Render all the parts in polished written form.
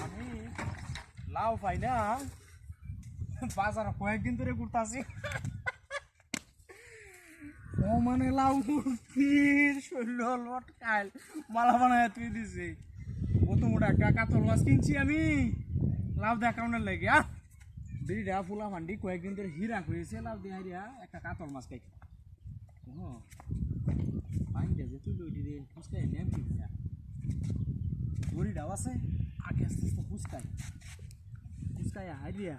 আমি লাউ পাই না, বাজার কয়েকদিন ধরে ঘুরতাছি। ও মানে লাউ ফির শৈল লটকাইল মালা বানায় তুই দিছি। কত মোটা একটা কাতল মাছ কিনছি আমি লাউ দেখানোর লাগে। বিড়িটা ফুলা ফান্ডি কয়েকদিন ধরে হিরা হয়েছে লাউ দিয়ে হারিয়া একটা কাতল মাছ খাইছি। পাইনটা যে তুই লইটি রে ফুচকাই নেম কি দড়িটাও আছে, আগে আস্তে আস্তে ফুচকাই হারিয়া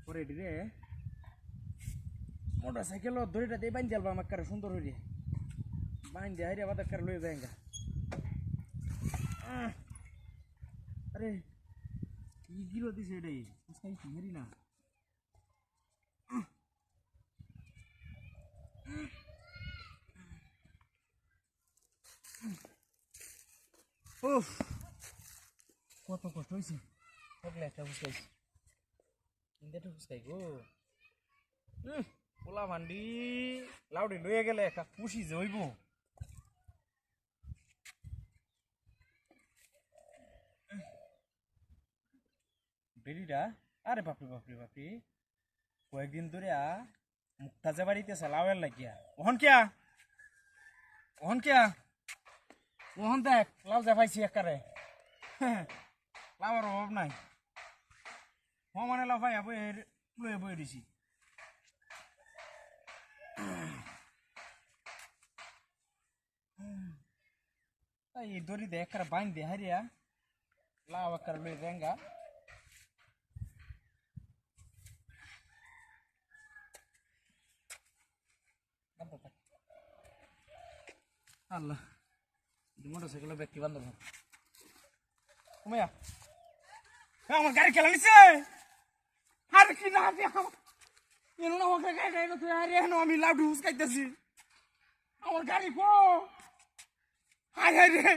পরে রে মোটর সাইকেল দড়িটা দিয়ে বাইন দিলবা আমার কারে সুন্দর হইরে বাইন দিয়ে হারিয়া বাদ কারে লয়ে যায়গা। আরে কি গিরো দিছে এটাই ফুচকাই কি হারি না। উফ কত কষ্ট হয়েছে, থাকলে একটা ফুচকাইছি ইন্দাটা ফুচকাই গো। পোলা ভান্ডি লাউডি লইয়া গেলে একটা খুশি যে হইব। বেরিটা আরে বাপরে বাপরে বাপরে কয়েকদিন ধরে মুখটা যে বাড়িতেছে লাউয়ের লাগিয়া। ওহন কিয়া ওহন দেখ লাউ যা পাইছি একারে, লাউয়ের অভাব নাই। মানে লাউ ভাই বয়ে বয়ে দিছি। এই দড়ি দে একারে বাইন দে হারিয়া লাউ একারে লই রেঙ্গা। আল্লাহ মোটর সাইকেল ব্যক্তি বান্ধব আমার গাড়ি খেলা নিচ্ছে। আর কি না আমি লাউ ঢুস খাইতেছি আমার গাড়ি কো। হাই হাই রে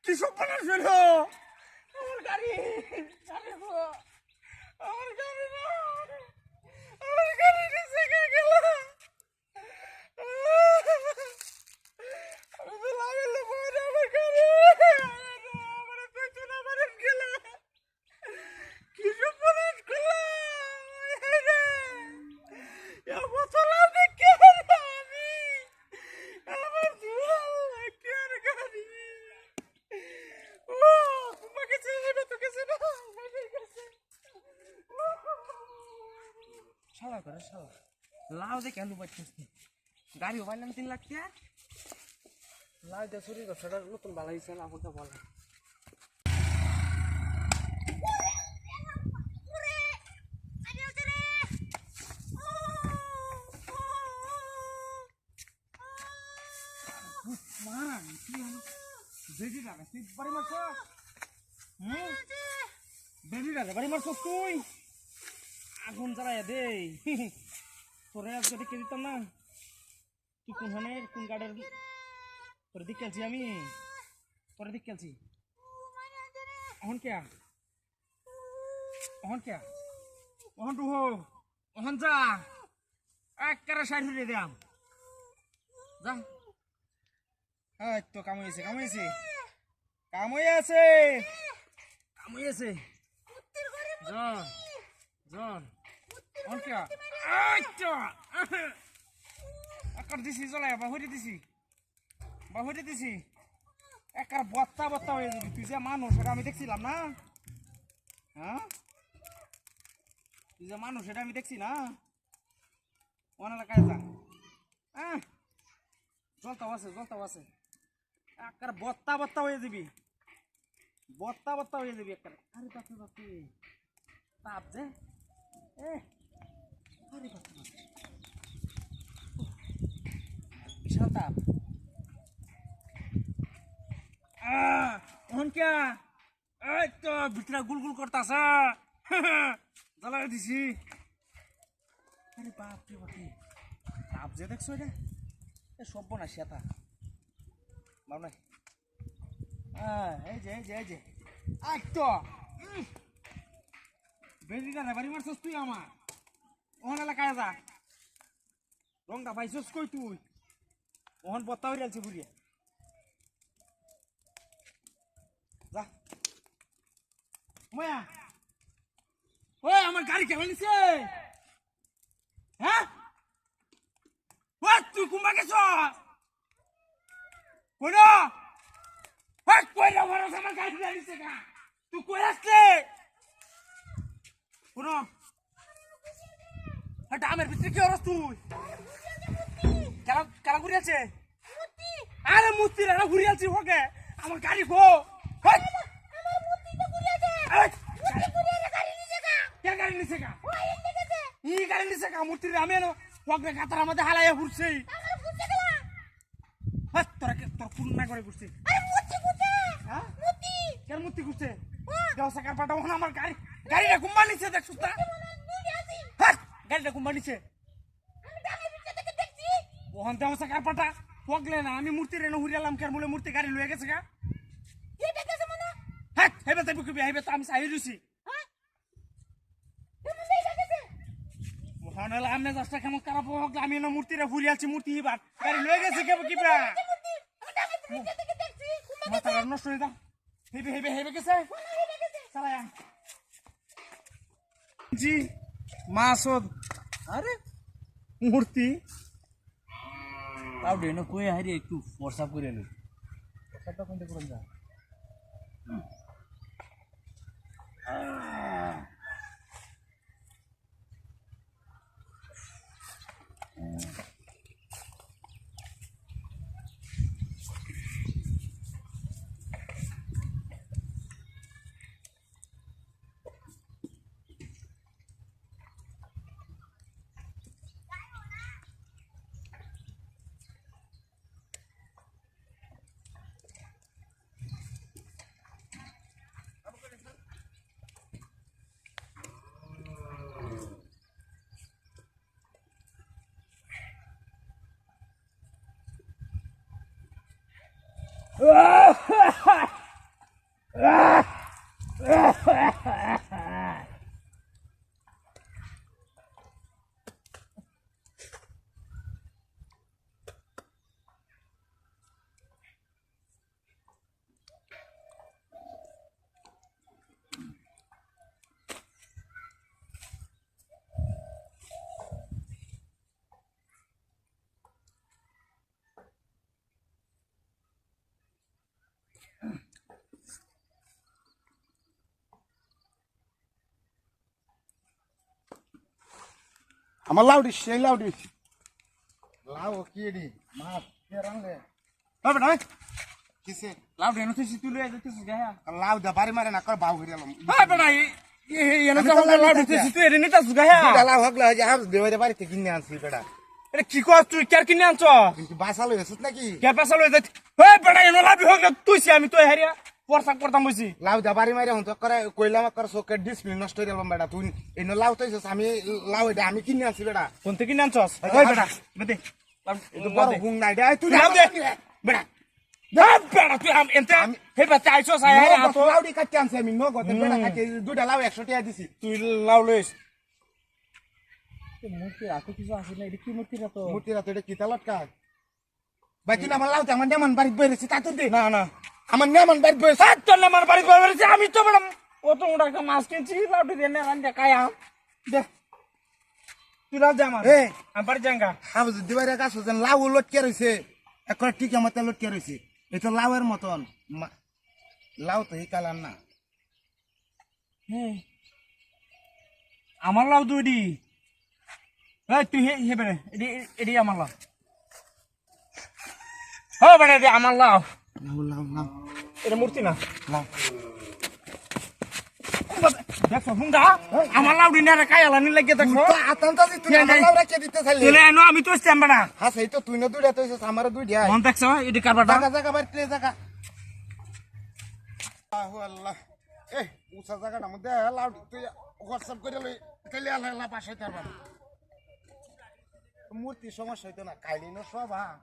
কি সব বানার ফেল আমার গাড়ি কো, আমার গাড়ি না আমার গাড়ি নিচে গেল। শালা করে শালা লাউ দেখে আলু পাচ্ছিস গাড়িও পাইলাম 3 লাখ টাকা। লাউ দিয়ে চুরি করছে নতুন ভালো হয়েছে লাউ বলতে বলে। বাড়ি মারছ তুই আগুন জ্বালাইয়া দে তোরে আজকে দেখে দিতাম না। তুই কোনখানের কোন গাড়ির তোর দিক খেলছি আমি তোরে দিক খেলছি। অহন অহন টু হো অহন যা একেবারে সাইড হয়ে দিলাম যা। এই তো কাম হয়েছে জন অহন কে একার দিছি জ্বলাই বাহুরে দিছি একার বত্তা হয়ে যাবি। তুই যে মানুষ এটা আমি দেখছিলাম না, হ্যাঁ তুই যে মানুষ এটা আমি দেখছি না। অনেক কাজ জলতাও আছে একার বত্তা হয়ে যাবি একার। আরে বাপরে তাপ যে আরে বাপরে বিশাল তাপ। এই তো ভিতরা গুলগুল করতাছে জ্বালাই দিছি। আরে বাপরে বাপরে তাপ যে দেখছো এটা সভ্য না সেটা ভাব নাই। এই যে তো বেরিটা বাড়ি মারছস তুই আমার ওখানে এলাকায় যা রংটা পাইছস কই তুই ওখান বত্তা হয়ে যাচ্ছে বুড়িয়া। মায়া ওই আমার গাড়ি কেমন নিছে হ্যাঁ ওই তুই কুম্বা গেছ কোন ওই কই না আমার গাড়ি নিছে গা তুই কই আসলে কোন এটা আমার ভিতরে কি হরস তুই কারা কারা ঘুরে আছে আরে মুস্তি রে ঘুরে আছি ওকে আমার গাড়ি গো আমার মুস্তি তো ঘুরে আছে গাড়ি নিছে গা কে গাড়ি নিছে গা ওই এনে গেছে ই গাড়ি নিছে গা মুস্তি রে আমি এনো ওকে কাতার মধ্যে হালাইয়া ঘুরছি আমার ঘুরছে গেলা হাত তোর কোন না করে ঘুরছি আরে মুস্তি ঘুরছে হ্যাঁ মুস্তি কেন মুস্তি ঘুরছে দাও সাকার পাটা ওখানে আমার গাড়িটা কুম্বা নিছে দেখছস না হাত গাড়িটা কুম্বা নিছে আমি ডাঙের ভিতর থেকে দেখছি ওখান দাও সাকার পাটা পগলে না আমি মূর্তি রেনো হুরিয়ালাম কার মূলে মূর্তি গাড়ি লয়ে গেছে গা এটা গেছে মানে হ্যাঁ হেবে তাই বুকে হেবে তো আমি চাই রইছি হ্যাঁ তুমি এটা গেছে মোহন হল আমনে দশটা কেমন খারাপ হোক আমি না মূর্তি রে হুরিয়ালছি মূর্তি এবার গাড়ি লয়ে গেছে কেব কিবা মূর্তি আমি ডাঙের ভিতর থেকে দেখছি মাথা নষ্ট হয়ে দাও হেবে গেছে চালায়া জি মাসুদ আরে মূর্তি তাও ডেনো কই হারি একটু WhatsApp করে নে WhatsAppটা কোনটা করুন যা আমার লাউডি সেই লাউডি লাউ কি রে মাছ কে রাঙ্গে হবে না কিসে লাউ ডেনো তুই তুই লয়ে যাইছিস গা লাউ দা বাড়ি মারে না কর বাউ হইলাম হবে না এনে তো লাউ দিছিস তুই এনে নিতাস গা এটা লাউ হগলা যে হাফ দেওয়ারে বাড়িতে কিনে আনছি বেটা এটা কি কর তুই কেয়ার কিনে আনছ কিন্তু বাসালো হইছিস নাকি কে পাসা লয়ে যাই ওই বেটা এনে লাভ হোক না তুই সে আমি তো হারিয়া পরসাক করতাম বইছি লাউ দা বাড়ি মারে হন তো করে কইলাম কর সোকেট ডিসপ্লে নষ্ট হইলাম বেটা তুই এনে লাউ তইছস আমি লাউ এটা আমি কিনে আনছি বেটা কোন থেকে কিনে আনছস ওই বেটা বেদে এটা বড় হুং নাই দে তুই লাউ দে বেটা বেটা তুই এনতে হে বাচ্চা আইছস আয় হারিয়া তো লাউডি কাটতে আনছি আমি নগদ বেটা কাটে দুইটা লাউ 100 টাকা দিছি তুই লাউ লইস মূর্তি রাতে কিছু আছে না এটা কি মূর্তি রাতো মূর্তিরা তো এটা কি তালট কাজ ভাই তুই আমার লাউ আমার নেমান বাড়ি বইরেছি তা তো দে না না আমার নেমান বাড়ি বইরেছি তোর আমার বাড়ি বেরিয়েছে আমি তো ম্যাডাম অত মোটা একটা মাছ কিনছি লাউটি দিয়ে রান্না খায়া দে তুই লাউ দে আমার এ আমি বাড়ি যাঙ্গা হাবু দিবারে গাছ যেন লাউ লটকে রইছে এখন টিকা মতে লটকে রইছে এটা লাউয়ের মতন লাউ তো এই কালার না আমার লাউ দুইডি এই তুই হে বেড়ে এডি আমার লাউ হ্যাঁ বেড়ে এডি আমার লাউ লাউ লাউ লাউ এটা মূর্তি না লাউ দেখো হুঙ্গা আমার লাউ ডিনারে কায়ালা নি লাগিয়ে দেখো তো আতন্ত দি তুই আমার লাউ রাখে দিতে চাইলি তুলে এনো আমি তো স্ট্যাম্প বেড়া হ্যাঁ সেই তো তুই না দুইটা তো আমার দুইটা মন দেখছ এডি কারবাটা জায়গা জায়গা বাড়িতে জায়গা আল্লাহ এই উঁচা জায়গাটার মধ্যে লাউ তুই হোয়াটসঅ্যাপ করে লই তাইলে আল্লাহ আল্লাহ পাশে তারবা মূর্তি সমস্যা হইতো না কাইলি না সব হ্যাঁ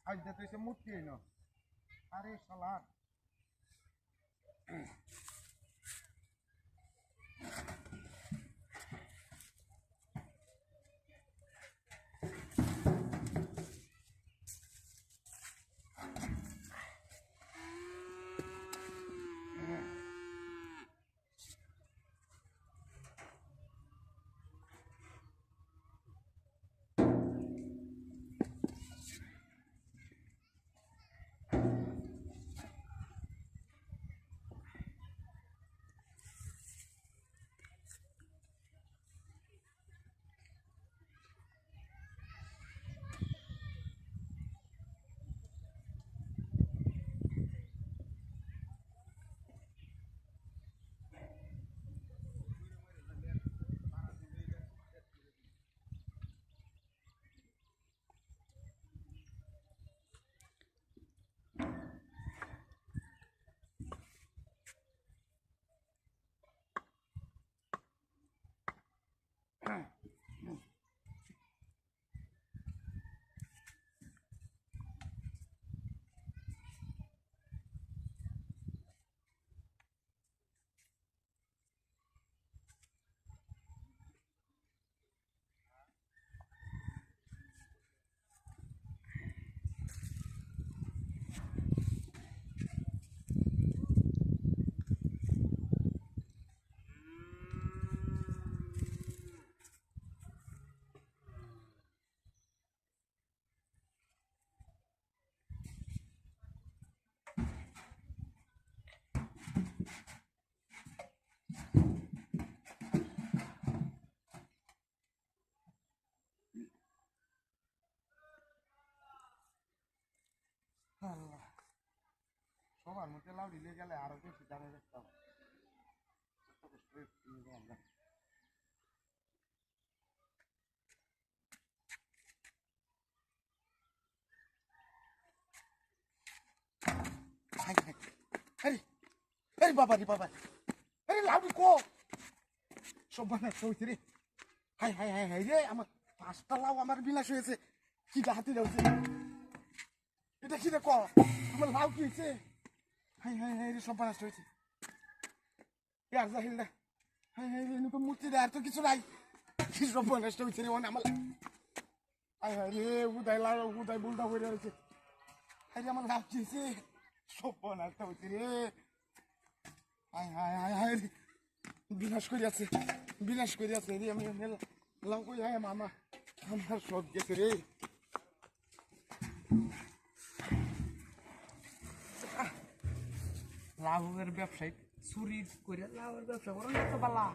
আজ তুই সে মূর্তি হইন আরে শালা সবার মধ্যে লাউ দিলে গেলে আরো বেশি দামে দেখতাম আরে আরে বাবা রে বাবা আরে লাউ কো সব বানাস হয়েছে রে হাই হাই হাই হাই রে আমার 5টা লাউ আমার বিলাস হয়েছে কি হাতে যাচ্ছে এটা কি রে ক আমার লাউ কি হয়েছে হাই হাই হাই রে সব বানাস হয়েছে ইয়ার জাহিল রে হাই হাই রে তো মূর্তি রে আর তো কিছু নাই কি সব বানাস হয়েছে রে মানে আমার হাই হাই রে উদয় লাউ উদয় বুলটা হয়ে রয়েছে হাই রে আমার লাউ কি হয়েছে সব বানাস হয়েছে রে হাই হাই হাই হাই রে বিনাশ করে আছে রে আমি লাউ কই হাই মামা আমার সব গেছে রে লাভের ব্যবসায়ী চুরি করে লাভের ব্যবসা করেন তো বালা